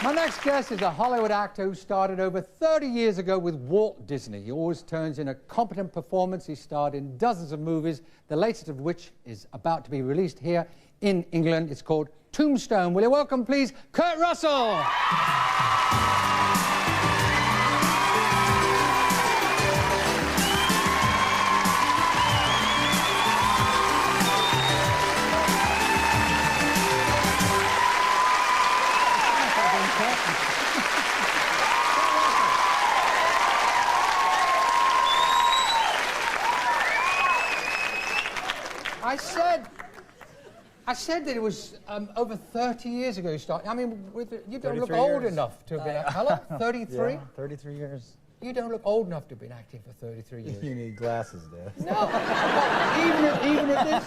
My next guest is a Hollywood actor who started over 30 years ago with Walt Disney. He always turns in a competent performance. He starred in dozens of movies, the latest of which is about to be released here in England. It's called Tombstone. Will you welcome, please, Kurt Russell? I said that it was over 30 years ago you started. I mean, you don't look old enough to have been... How long? 33? Yeah, 33 years. You don't look old enough to have been acting for 33 years. You need glasses, Dad. No. even at this...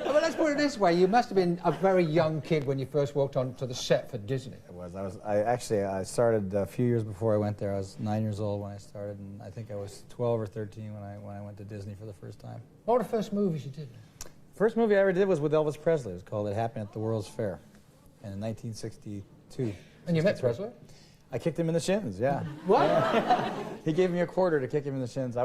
Well, let's put it this way. You must have been a very young kid when you first walked onto the set for Disney. It was. I started a few years before I went there. I was 9 years old when I started, and I think I was 12 or 13 when I went to Disney for the first time. What were the first movies you did? First movie I ever did was with Elvis Presley. It was called It Happened at the World's Fair, and in 1962. And you met Presley? I kicked him in the shins. Yeah. What? Yeah. He gave me a quarter to kick him in the shins.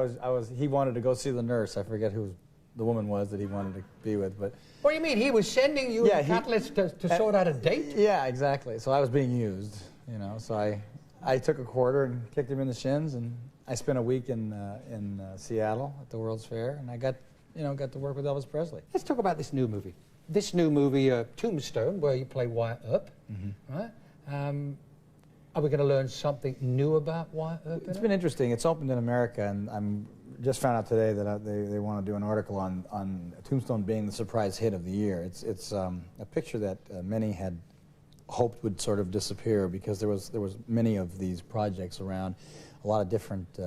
He wanted to go see the nurse. I forget who the woman was that he wanted to be with, but. What do you mean? He was sending you a catalyst to sort out a date? Yeah, exactly. So I was being used, you know. So I took a quarter and kicked him in the shins, and I spent a week in Seattle at the World's Fair, and I got to work with Elvis Presley. Let's talk about this new movie. This new movie, Tombstone, where you play Wyatt Earp, right? Are we going to learn something new about Wyatt Earp? It's been interesting. It's opened in America, and I'm just found out today that they want to do an article on Tombstone being the surprise hit of the year. It's a picture that many had hoped would sort of disappear because there was many of these projects around, a lot of different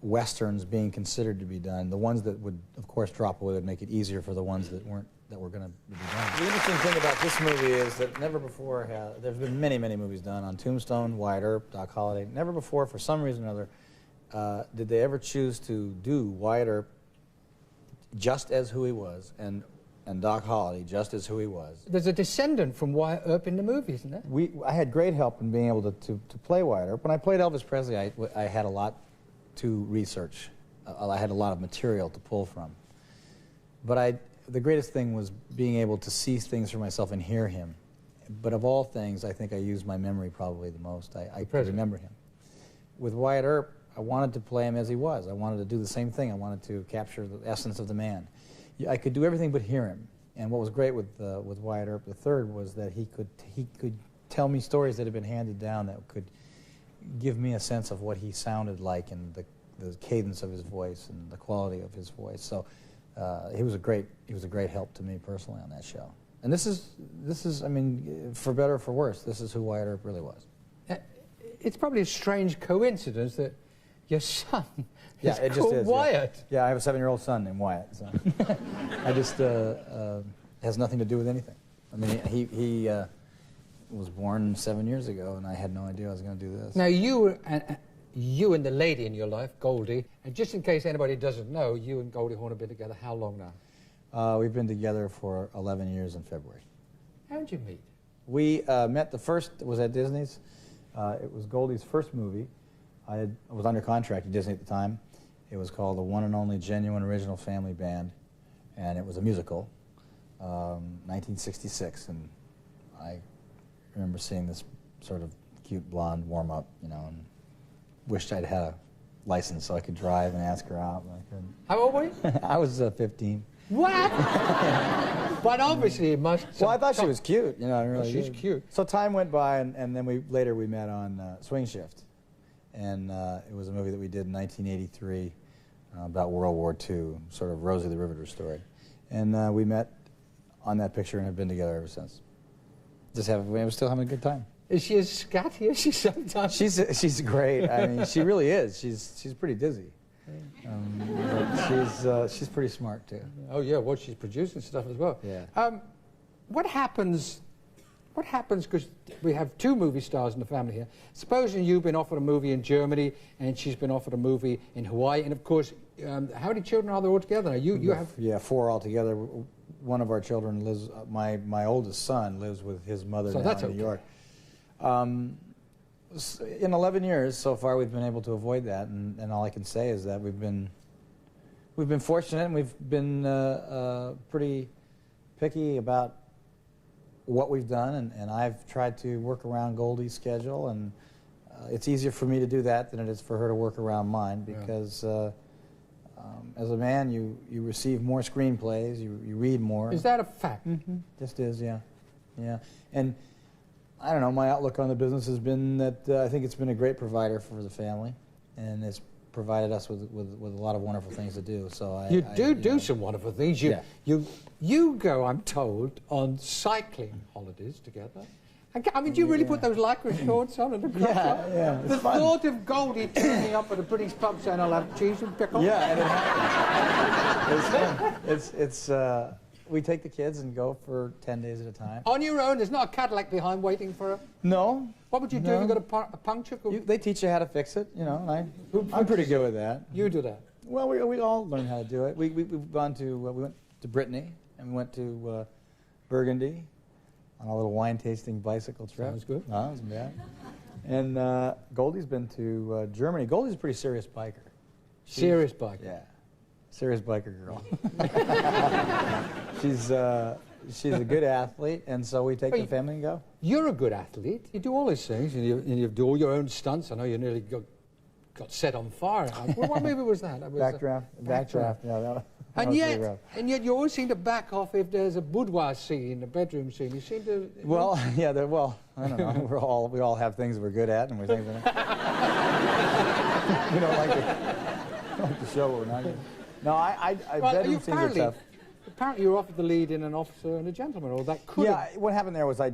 westerns being considered to be done. The ones that would, of course, drop away would make it easier for the ones that were going to be done. The interesting thing about this movie is that never before there's been many movies done on Tombstone, Wyatt Earp, Doc Holliday. Never before, for some reason or other, did they ever choose to do Wyatt Earp just as who he was, and Doc Holliday just as who he was. There's a descendant from Wyatt Earp in the movie, isn't there? I had great help in being able to play Wyatt Earp. When I played Elvis Presley, I had a lot to research. I had a lot of material to pull from. But the greatest thing was being able to see things for myself and hear him. But of all things, I think I used my memory probably the most. I could remember him. With Wyatt Earp, I wanted to play him as he was. I wanted to do the same thing. I wanted to capture the essence of the man. I could do everything but hear him. And what was great with Wyatt Earp III was that he could tell me stories that had been handed down that could give me a sense of what he sounded like and the cadence of his voice and the quality of his voice. So he was a great help to me personally on that show. And this is I mean, for better or for worse, this is who Wyatt Earp really was. It's probably a strange coincidence that your son is called Wyatt. Yeah, I have a 7-year-old son named Wyatt. So I just has nothing to do with anything. I mean, he was born 7 years ago, and I had no idea I was going to do this. Now, you and the lady in your life, Goldie, and just in case anybody doesn't know, you and Goldie Hawn have been together how long now? We've been together for 11 years in February. How did you meet? We met, the first was at Disney's. It was Goldie's first movie. I was under contract at Disney at the time. It was called The One and Only Genuine Original Family Band, and it was a musical, 1966, and I remember seeing this sort of cute blonde warm-up, you know, and wished I'd had a license so I could drive and ask her out, but I couldn't. How old were you? I was 15. What? But obviously it must... Well, I thought she was cute, you know. I really she's cute. So time went by, and then later we met on Swing Shift. And it was a movie that we did in 1983 about World War II, sort of Rosie the Riveter story. And we met on that picture and have been together ever since. We're still having a good time. Is she as scatty as she sometimes? She's great. I mean, she really is. She's pretty dizzy. But she's pretty smart too. Oh yeah, well she's producing stuff as well. Yeah. What happens? Because we have 2 movie stars in the family here. Supposing you've been offered a movie in Germany and she's been offered a movie in Hawaii, and of course, how many children are there altogether? Now you have 4 altogether. One of our children lives. My oldest son lives with his mother now in New York. In 11 years so far, we've been able to avoid that, and all I can say is that we've been fortunate, and we've been pretty picky about what we've done, and I've tried to work around Goldie's schedule, and it's easier for me to do that than it is for her to work around mine, because as a man, you receive more screenplays, you read more. Is that a fact? Mm-hmm. Just is, yeah. Yeah. And I don't know, my outlook on the business has been that I think it's been a great provider for the family, and it's provided us with a lot of wonderful things to do. So you do some wonderful things. You go, I'm told, on cycling holidays together. I mean, do you really put those lycra shorts on and a crop top? Yeah, the thought of Goldie turning up at a British pub saying, "I'll have cheese and pickles." Yeah, and it's we take the kids and go for 10 days at a time. On your own? There's not a Cadillac behind waiting for her? No. What would you do if you got a puncture? They teach you how to fix it, you know, and I'm pretty good with that. You do that? Well, we all learn how to do it. We've gone to, we went to Brittany, and we went to Burgundy on a little wine tasting bicycle trip. Sounds good. No, it wasn't bad. And Goldie's been to Germany. Goldie's a pretty serious biker. Serious biker? Yeah. Serious biker girl. She's a good athlete, and so we take the family and go. You're a good athlete. You do all these things, and you do all your own stunts. I know you nearly got set on fire. What movie was that? Backdraft. Backdraft. Yeah. And yet you always seem to back off if there's a boudoir scene, a bedroom scene. You seem to. Well, yeah. Well, I don't know. We all have things we're good at, and we think we don't like to show what we're not good. No, bedroom scenes are tough. Apparently, you were offered the lead in An Officer and a Gentleman, or that could. Yeah, what happened there was I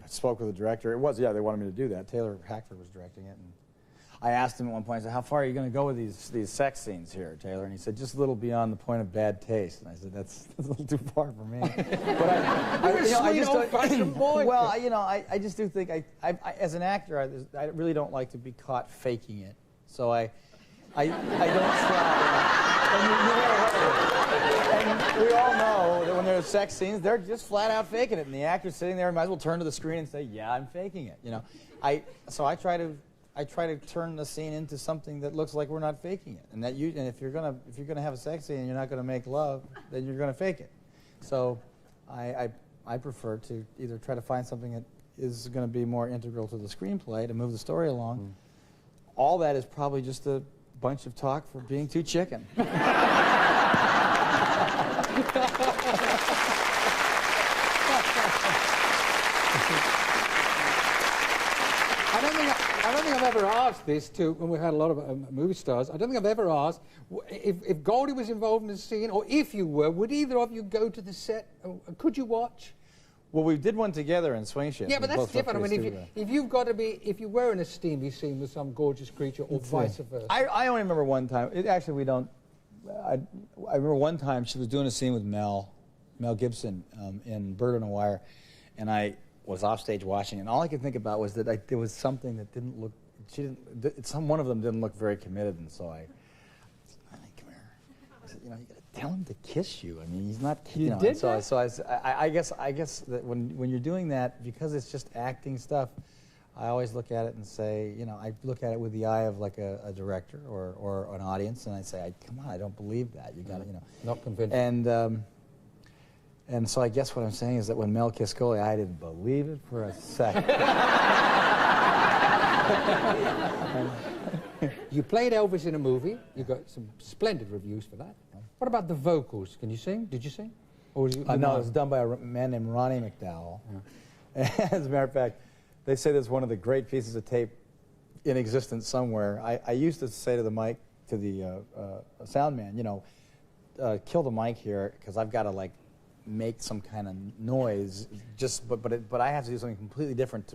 spoke with the director. It was they wanted me to do that. Taylor Hackford was directing it, and I asked him at one point. I said, "How far are you going to go with these sex scenes here, Taylor?" And he said, "Just a little beyond the point of bad taste." And I said, "That's a little too far for me." But I just old-fashioned boy. Well, I just do think as an actor, I really don't like to be caught faking it. So I don't try. And we all know that when there's sex scenes, they're just flat out faking it, and the actor's sitting there and might as well turn to the screen and say, "Yeah, I'm faking it." You know, so I try to turn the scene into something that looks like we're not faking it, and if you're gonna have a sex scene and you're not gonna make love, then you're gonna fake it. So I prefer to either try to find something that is going to be more integral to the screenplay to move the story along. All that is probably just a bunch of talk for being too chicken. I don't think I've ever asked this to, when we've had a lot of movie stars, I don't think I've ever asked, if Goldie was involved in the scene, or if you were, would either of you go to the set? Could you watch? Well, we did one together in Swing Shift. Yeah, but that's different. I mean, if you were in a steamy scene with some gorgeous creature, or vice versa. I only remember one time. Actually, we don't. I remember one time she was doing a scene with Mel Gibson in Bird on a Wire, and I was off stage watching, and all I could think about was that there was something that didn't look. One of them didn't look very committed, and so I said, "Come here." I said, "You got to tell him to kiss you. I mean, he's not." You did that? So I guess that when you're doing that, because it's just acting stuff, I always look at it and say, I look at it with the eye of like a director or an audience, and I say, "Come on, I don't believe that. You got to, Not convinced. And so I guess what I'm saying is that when Mel kissed Goldie, I didn't believe it for a second. You played Elvis in a movie. You got some splendid reviews for that. What about the vocals? Can you sing? Did you sing? Or was no, it was done by a man named Ronnie McDowell. Yeah. As a matter of fact, they say that's one of the great pieces of tape in existence somewhere. I used to say to the mic, to the sound man, kill the mic here, because I've got to make some kind of noise. But I have to do something completely different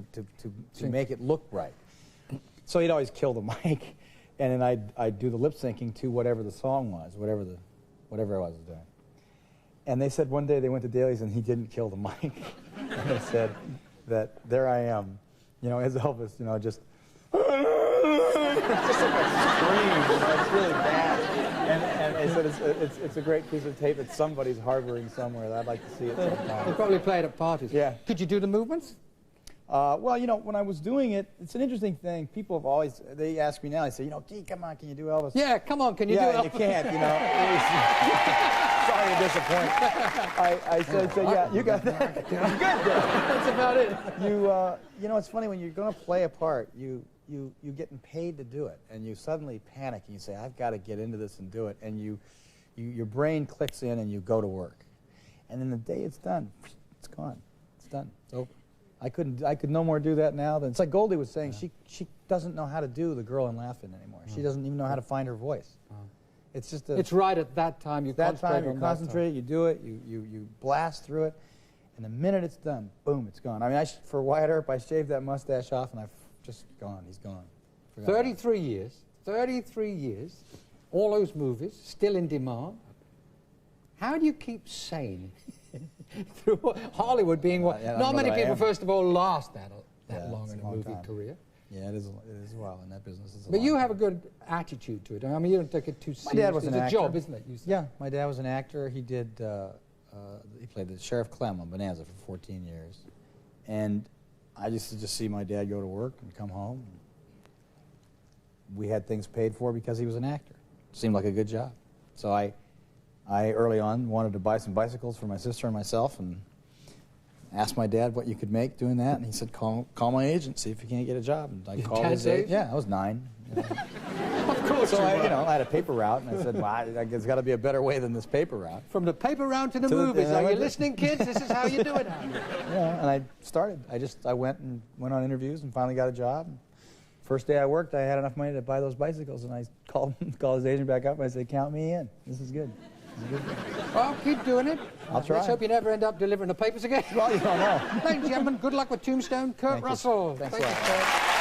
to make it look right. So he'd always kill the mic, and then I'd do the lip syncing to whatever the song was, whatever I was doing. And they said one day they went to Daly's and he didn't kill the mic. And they said that there I am, as Elvis, just like a scream, it's really bad. And they said it's a great piece of tape that somebody's harboring somewhere that I'd like to see it sometime. They probably play it at parties. Yeah. Could you do the movements? Well, you know, when I was doing it, it's an interesting thing. People have always, they ask me now, they say, you know, gee, come on, can you do Elvis? Yeah, come on, can you do Elvis? Yeah, you can't, you know. Sorry to disappoint. I said, yeah, you got that. Good. That's about it. You know, it's funny, when you're going to play a part, you're getting paid to do it, and you suddenly panic, and you say, I've got to get into this and do it, and your brain clicks in, and you go to work. And then the day it's done, it's gone. It's done. It's over. I could no more do that now than, it's like Goldie was saying, she doesn't know how to do The Girl in Laughing anymore. She doesn't even know how to find her voice. It's just it's right at that time. You concentrate, you do it, you blast through it, and the minute it's done, boom, it's gone. I mean, for Wyatt Earp, I shaved that mustache off, and I've just gone. He's gone. 33 years. 33 years. All those movies still in demand. How do you keep sane through Hollywood being what? Not many people, first of all, last that long in a movie career. Yeah, it is well in that business. But you have a good attitude to it. I mean, you don't take it too seriously. My dad was an actor. It's a job, isn't it? Yeah, my dad was an actor. He did. He played the Sheriff Clem on Bonanza for 14 years, and I used to just see my dad go to work and come home. We had things paid for because he was an actor. Seemed like a good job. So I early on wanted to buy some bicycles for my sister and myself, and asked my dad what you could make doing that, and he said, call my agent, see if you can't get a job. And I called his agent. Yeah, I was 9. You know. Of course. So I had a paper route, and I said, well, there's got to be a better way than this paper route. From the paper route to the movies. Are you listening, kids? This is how you do it. Yeah, and I started. I went on interviews and finally got a job. First day I worked, I had enough money to buy those bicycles, and I called his agent back up, and I said, count me in. This is good. Well, keep doing it. I'll try. Let's hope you never end up delivering the papers again. Well, you don't know. Ladies and gentlemen, good luck with Tombstone. Kurt Russell. Thanks a lot.